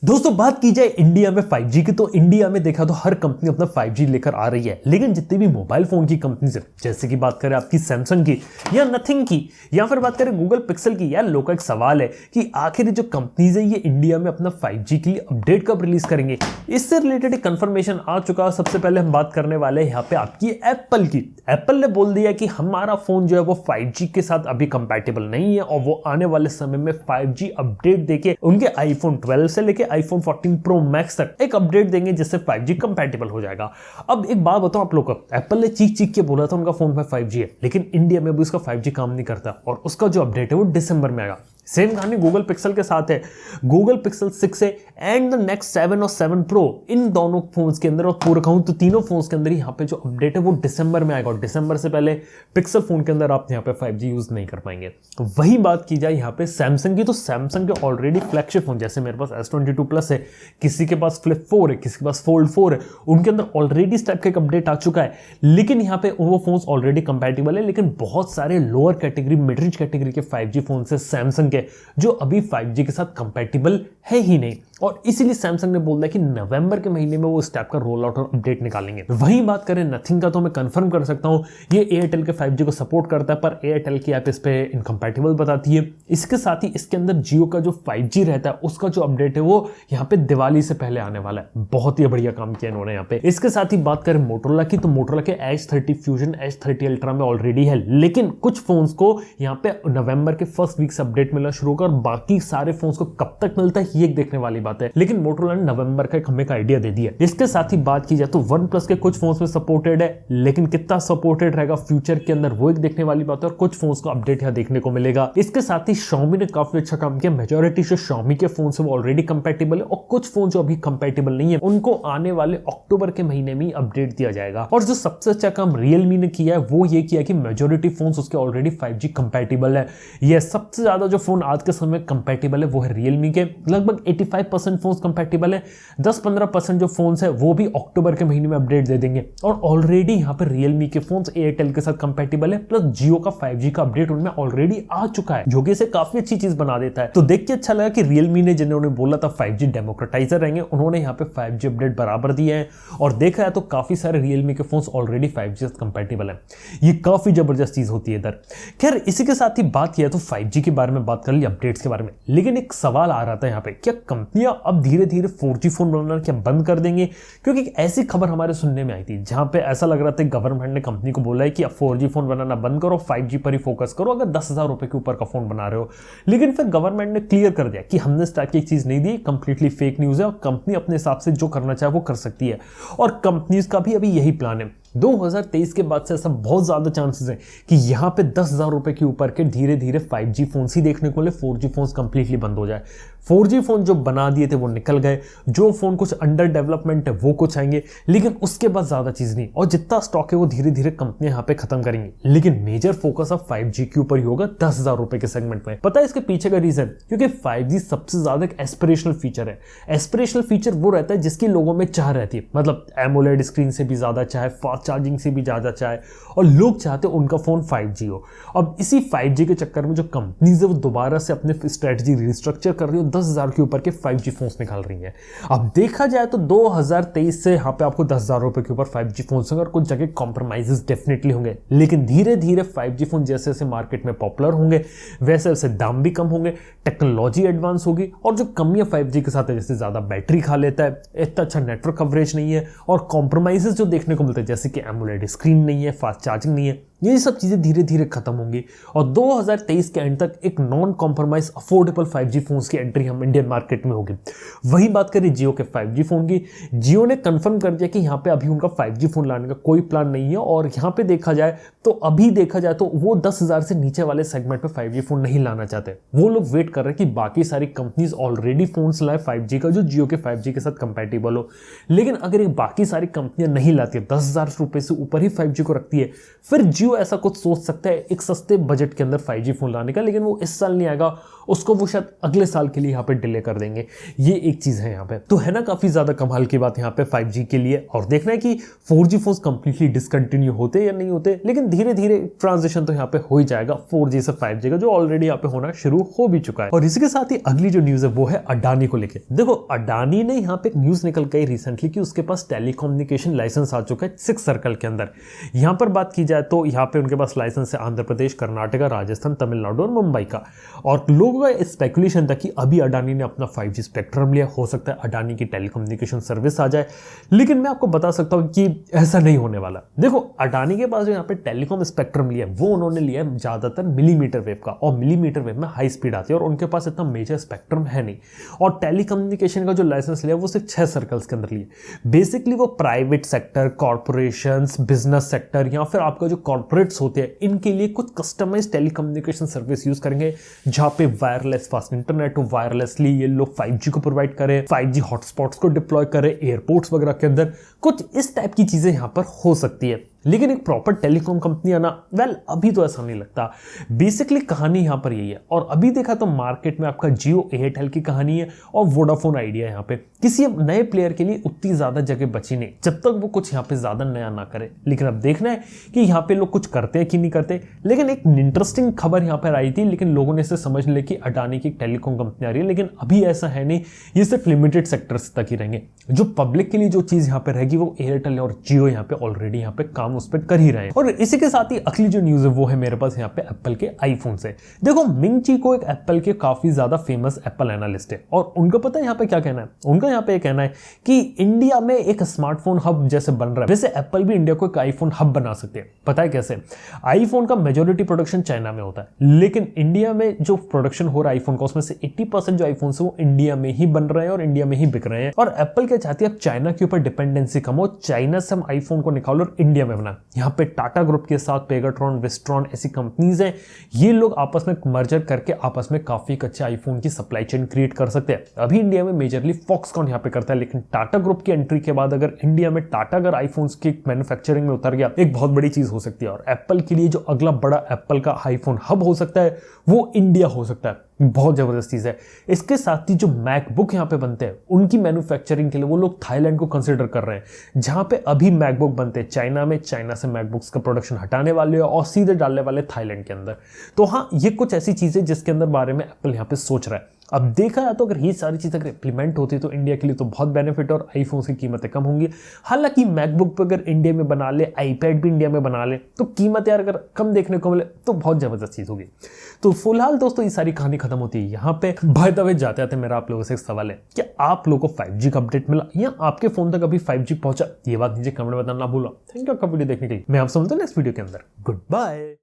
दोस्तों बात की जाए इंडिया में 5G की, तो इंडिया में देखा तो हर कंपनी अपना 5G लेकर आ रही है। लेकिन जितनी भी मोबाइल फोन की कंपनीज है, जैसे कि बात करें आपकी सैमसंग की या नथिंग की, या फिर बात करें गूगल पिक्सल की, यार लोगों का एक सवाल है कि आखिर जो कंपनीज है ये इंडिया में अपना 5G के लिए अपडेट कब रिलीज करेंगे। इससे रिलेटेड एक कंफर्मेशन आ चुका है। सबसे पहले हम बात करने वाले हैं यहाँ पे आपकी एप्पल की। एप्पल ने बोल दिया कि हमारा फोन जो है वो 5G के साथ अभी कंपैटिबल नहीं है और वो आने वाले समय में 5G अपडेट देके उनके आईफोन 12 से लेके आईफोन 14 प्रो मैक्स तक एक अपडेट देंगे जिससे 5G कंपैटिबल हो जाएगा। अब एक बात बताओ आप लोग को, एप्पल ने चीख चीख के बोला था उनका फोन में 5G है, लेकिन इंडिया में भी उसका 5G काम नहीं करता और उसका जो अपडेट है वो दिसंबर में आएगा। सेम कहानी गूगल पिक्सल के साथ है। गूगल पिक्सल 6 है एंड द नेक्स्ट 7 और 7 प्रो, इन दोनों फोन्स के अंदर और पूरा कहूं तो तीनों फोन्स के अंदर यहाँ पे जो अपडेट है वो दिसंबर में आएगा और दिसंबर से पहले पिक्सल फोन के अंदर आप यहाँ पे 5G यूज नहीं कर पाएंगे। वही बात की जाए यहाँ पे सैमसंग की, तो सैमसंग के ऑलरेडी फ्लैगशिप फोन जैसे मेरे पास S22 प्लस है, किसी के पास फ्लिप 4 है, किसी के पास फोल्ड 4 है, उनके अंदर ऑलरेडी इस टाइप का एक अपडेट आ चुका है। लेकिन यहाँ पे वो फोन्स ऑलरेडी कंपैटिबल है, लेकिन बहुत सारे lower category mid range category के 5G फोन है सैमसंग के जो अभी 5G के साथ कंपैटिबल है ही नहीं, और इसीलिए सैमसंग ने बोल दिया कि नवंबर के महीने में वो इस टाइप का रोल आउट और अपडेट निकालेंगे। वहीं बात करें नथिंग का, तो मैं कंफर्म कर सकता हूं ये एयरटेल के 5G को सपोर्ट करता है, पर एयरटेल की ऐप इस पे इनकंपैटिबल बताती है। इसके साथ ही इसके अंदर जियो का जो 5G रहता है उसका जो अपडेट है वो यहाँ पे दिवाली से पहले आने वाला है। बहुत ही बढ़िया काम किया इन्होंने यहाँ पे। इसके साथ ही बात करें मोटोरोला की, तो मोटोरोला के H30 फ्यूजन H30 अल्ट्रा में ऑलरेडी है, लेकिन कुछ फोन्स को यहाँ पे नवंबर के फर्स्ट वीक से अपडेट मिलना शुरू होगा और बाकी सारे फोन्स को कब तक मिलता है ये देखने वाली बात है। लेकिन मोटोरोला ने नवंबर का हमें एक आइडिया दे दिया। इसके साथ ही बात की जाए तो वन प्लस के कुछ फोन्स में सपोर्टेड है, लेकिन कितना सपोर्टेड रहेगा फ्यूचर के अंदर वो एक देखने वाली बात है और कुछ फोन्स को अपडेट यहाँ देखने को मिलेगा। इसके साथ ही Xiaomi ने काफी अच्छा काम किया। मेजॉरिटी जो Xiaomi के फोन है वो ऑलरेडी कंपैटिबल है और कुछ फोन जो अभी कंपैटिबल नहीं है उनको आने वाले अक्टूबर के महीने में अपडेट दिया जाएगा। और जो सबसे अच्छा काम Realme ने किया है वो ये किया कि मेजॉरिटी फोन्स उसके ऑलरेडी 5G कंपैटिबल है। ये सबसे ज्यादा जो फोन आज के समय कंपैटिबल है वो है Realme के, लगभग 85% फोन्स कंपैटिबल है। 10-15% जो फोन्स है वो भी अक्टूबर के महीने में अपडेट दे देंगे और ऑलरेडी यहाँ पे Realme के फोन्स एयरटेल के साथ कंपैटिबल है, प्लस जियो का 5G का अपडेट उनमें ऑलरेडी आ चुका है, जो कि इसे काफी अच्छी चीज बना देता है। तो देख के अच्छा लगा कि Realme ने जिन्होंने बोला था 5G डेमोक्रेटाइजर रहेंगे, उन्होंने यहाँ पे 5G अपडेट बराबर दिए हैं और देखा है तो काफी सारे Realme के फोन्स ऑलरेडी 5G से कंपैटिबल है। ये काफी जबरदस्त चीज होती है इधर। खैर इसी के साथ ही बात किया तो 5G के बारे में बात कर ली, अपडेट्स के बारे में, लेकिन एक सवाल आ रहा था यहाँ पे, क्या कंपनियां अब धीरे धीरे 4G फोन बनाना क्या बंद कर देंगे? क्योंकि एक ऐसी खबर हमारे सुनने में आई थी जहां पे ऐसा लग रहा था गवर्नमेंट ने कंपनी को बोला है कि अब 4G फोन बनाना बंद करो, 5G पर ही फोकस करो अगर 10,000 रुपए के ऊपर का फोन बना रहे हो। लेकिन फिर गवर्नमेंट ने क्लियर कर दिया कि हमने इस टाइप की एक चीज नहीं दी, कंप्लीटली फेक न्यूज है और कंपनी अपने हिसाब से जो करना चाहे वो कर सकती है और कंपनीज का भी अभी यही प्लान है। 2023 के बाद से ऐसा बहुत ज्यादा चांसेस है कि यहाँ पे 10,000 रुपए के ऊपर के धीरे धीरे 5G फोन ही देखने को मिले, 4G फोन कंप्लीटली बंद हो जाए। 4G फोन जो बना दिए थे वो निकल गए, जो फोन कुछ अंडर डेवलपमेंट है वो कुछ आएंगे, लेकिन उसके बाद ज्यादा चीज नहीं, और जितना स्टॉक है वो धीरे धीरे कंपनियां यहाँ पे खत्म करेंगी। लेकिन मेजर फोकस अब 5G के ऊपर ही होगा 10,000 रुपए के सेगमेंट में। पता है इसके पीछे का रीजन? क्योंकि 5G सबसे ज्यादा एक एस्पिरेशनल फीचर है। एस्पिरेशनल फीचर वो रहता है जिसकी लोगों में चाह रहती है, मतलब एमोलेड स्क्रीन से भी ज्यादा चाहे, फास्ट चार्जिंग से भी ज्यादा चाहे, और लोग चाहते हैं उनका फोन 5G हो। अब इसी 5G के चक्कर में जो कंपनीज है वो दोबारा से अपने स्ट्रेटजी रिस्ट्रक्चर कर रही है, 10,000 के ऊपर के 5G फोन्स निकाल रही है। अब देखा जाए तो 2023 से यहाँ पे आपको 10,000 रुपए के ऊपर 5G फोन्स होंगे और कुछ जगह कॉम्प्रोमाइजेस डेफिनेटली होंगे, लेकिन धीरे धीरे 5G फोन जैसे जैसे मार्केट में पॉपुलर होंगे वैसे वैसे दाम भी कम होंगे, टेक्नोलॉजी एडवांस होगी, और जो कमियां 5G के साथ है, जैसे ज्यादा बैटरी खा लेता है, इतना अच्छा नेटवर्क कवरेज नहीं है, और कॉम्प्रोमाइजेस जो देखने को मिलते हैं जैसे कि एमोलेड स्क्रीन नहीं है, फास्ट चार्जिंग नहीं है, ये सब चीजें धीरे धीरे खत्म होंगी और 2023 के एंड तक एक non compromise affordable 5G phones की एंट्री हम इंडियन मार्केट में होगी। वही बात करें जियो के 5G फोन की, जियो ने कंफर्म कर दिया कि यहाँ पे अभी उनका 5G फोन लाने का कोई प्लान नहीं है, और यहाँ पे देखा जाए तो वो 10,000 से नीचे वाले सेगमेंट पे 5G फोन नहीं लाना चाहते। वो लोग वेट कर रहे हैं कि बाकी सारी कंपनीज ऑलरेडी फोन्स लाए 5G का जो जियो के 5G के साथ कंपैटिबल हो। लेकिन अगर बाकी सारी कंपनियां नहीं लाती है, 10,000 रुपए से ऊपर ही 5G को रखती है, फिर जियो जियो ऐसा कुछ सोच सकता है एक सस्ते बजट के अंदर 5G फोन लाने का, लेकिन वो इस साल नहीं आएगा, उसको वो शायद अगले साल के लिए यहाँ पे डिले कर देंगे। ये एक चीज है यहाँ पे, तो है ना काफी ज्यादा कमाल की बात यहाँ पे 5G के लिए। और देखना है कि 4G फोन कंप्लीटली डिसकंटिन्यू होते या नहीं होते, लेकिन धीरे धीरे ट्रांजिशन तो यहाँ पे हो ही जाएगा 4G से 5G का, जो ऑलरेडी यहाँ पे होना शुरू हो भी चुका है। और इसी के साथ ही अगली जो न्यूज है वो है अडानी को लेकर। देखो अडानी ने यहाँ पे एक न्यूज निकल गई रिसेंटली कि उसके पास टेलीकम्युनिकेशन लाइसेंस आ चुका है 6 सर्कल के अंदर। यहाँ पर बात की जाए तो यहाँ पे उनके पास लाइसेंस है आंध्र प्रदेश, कर्नाटका, राजस्थान, तमिलनाडु और मुंबई का। और लोगों का स्पेकुलेशन था कि अभी अडानी ने अपना 5G स्पेक्ट्रम लिया, हो सकता है अडानी की टेलीकम्युनिकेशन सर्विस आ जाए, लेकिन मैं आपको बता सकता हूं कि ऐसा नहीं होने वाला। देखो अडानी के पास जो यहाँ पे टेलीकॉम स्पेक्ट्रम लिया वो उन्होंने लिया है ज्यादातर मिलीमीटर वेव का, और मिलीमीटर वेव में हाई स्पीड आती है और उनके पास इतना मेजर स्पेक्ट्रम है नहीं। और टेलीकम्युनिकेशन का जो लाइसेंस लिया वो सिर्फ 6 सर्कल्स के अंदर लिए। बेसिकली वो private sector, corporations, business sector या फिर आपका जो कॉर्पोरेट्स होते हैं इनके लिए कुछ कस्टमाइज टेलीकम्युनिकेशन सर्विस यूज करेंगे, जहां पे वायरलेस फास्ट इंटरनेट हो, वायरलेसली ये लोग 5G को प्रोवाइड करें, 5G हॉटस्पॉट्स को डिप्लॉय करें एयरपोर्ट्स वगैरह के अंदर, कुछ इस टाइप की चीजें यहां पर हो सकती है। लेकिन एक प्रॉपर टेलीकॉम कंपनी आना, वेल अभी तो ऐसा नहीं लगता। बेसिकली कहानी यहां पर यही है। और अभी देखा तो मार्केट में आपका जियो एयरटेल की कहानी है और वोडाफोन आइडिया। यहां पे किसी नए प्लेयर के लिए उतनी ज्यादा जगह बची नहीं जब तक वो कुछ यहां पे ज्यादा नया ना करे। लेकिन अब देखना है कि यहां पे लोग कुछ करते हैं कि नहीं करते। लेकिन एक इंटरेस्टिंग खबर यहां पर आई थी, लेकिन लोगों ने इसे समझ लिया कि अडानी की टेलीकॉम कंपनी आ रही है, लेकिन अभी ऐसा है नहीं, ये सिर्फ लिमिटेड सेक्टर्स तक ही रहेंगे। जो पब्लिक के लिए जो चीज यहां पे रहेगी वो एयरटेल और जियो यहां पे ऑलरेडी यहां पे काम उस पर कर ही रहे हैं। और इसी के साथ ही अगली जो न्यूज है वो है मेरे पास यहाँ पे एप्पल के आईफोन से। देखो मिंग ची को एक एप्पल के काफी ज्यादा फेमस एप्पल एनालिस्ट है, और उनका पता है यहाँ पे क्या कहना है। उनका यहाँ पे कहना है कि इंडिया में एक स्मार्टफोन हब जैसे बन रहा है, वैसे एप्पल भी इंडिया को एक आईफोन हब बना सकते हैं। पता है कैसे? आईफोन का मेजोरिटी प्रोडक्शन चाइना में होता है, लेकिन इंडिया में जो प्रोडक्शन हो रहा है आईफोन का, उसमें से 80% जो आईफोन है वो इंडिया में ही बन रहे हैं और इंडिया में ही बिक रहे हैं। और एप्पल क्या चाहती है, अब चाइना के ऊपर डिपेंडेंसी कम हो, चाइना से हम आईफोन को निकालो और इंडिया में बना। यहाँ पे टाटा ग्रुप के साथ पेगाट्रॉन, विस्ट्रॉन ऐसी कंपनीज हैं, ये लोग आपस में मर्जर करके आपस में काफी अच्छे आईफोन की सप्लाई चेन क्रिएट कर सकते हैं। अभी इंडिया में मेजरली फॉक्सकॉन यहाँ पे करता है, लेकिन टाटा ग्रुप की एंट्री के बाद अगर इंडिया में टाटा अगर आईफोन्स की मैन्युफैक्चरिंग में उतर गया, एक बहुत बड़ी चीज हो सकती है। और एप्पल के लिए जो अगला बड़ा एप्पल का आईफोन हब हो सकता है वो इंडिया हो सकता है। बहुत जबरदस्त चीज है। इसके साथ ही जो मैकबुक यहाँ पे बनते हैं उनकी मैन्युफैक्चरिंग के लिए वो लोग थाईलैंड को कंसिडर कर रहे हैं, जहां पे अभी मैकबुक बनते हैं चाइना में, चाइना से मैकबुक्स का प्रोडक्शन हटाने वाले और सीधे डालने वाले थाईलैंड के अंदर। तो हाँ, ये कुछ ऐसी चीजें जिसके अंदर बारे में एप्पल यहाँ पे सोच रहा है। अब देखा जाए तो अगर ये सारी चीजें अगर इंप्लीमेंट होती तो इंडिया के लिए तो बहुत बेनिफिट और आईफोन की कीमतें कम होंगी। हालांकि मैकबुक पे अगर इंडिया में बना ले, आईपैड भी इंडिया में बना ले, तो कीमत यार अगर कम देखने को मिले तो बहुत जबरदस्त चीज होगी। तो फिलहाल दोस्तों ये सारी कहानी खत्म होती है यहाँ पे। बाय द वे जाते आते मेरा आप लोगों से एक सवाल है, क्या आप लोगों को 5G का अपडेट मिला या आपके फोन तक अभी 5G पहुंचा? ये बात नीचे कमेंट में बताना ना भूलो। थैंक यू आपका वीडियो देखने के लिए। मैं आपसे मिलता हूं नेक्स्ट वीडियो के अंदर। Good bye.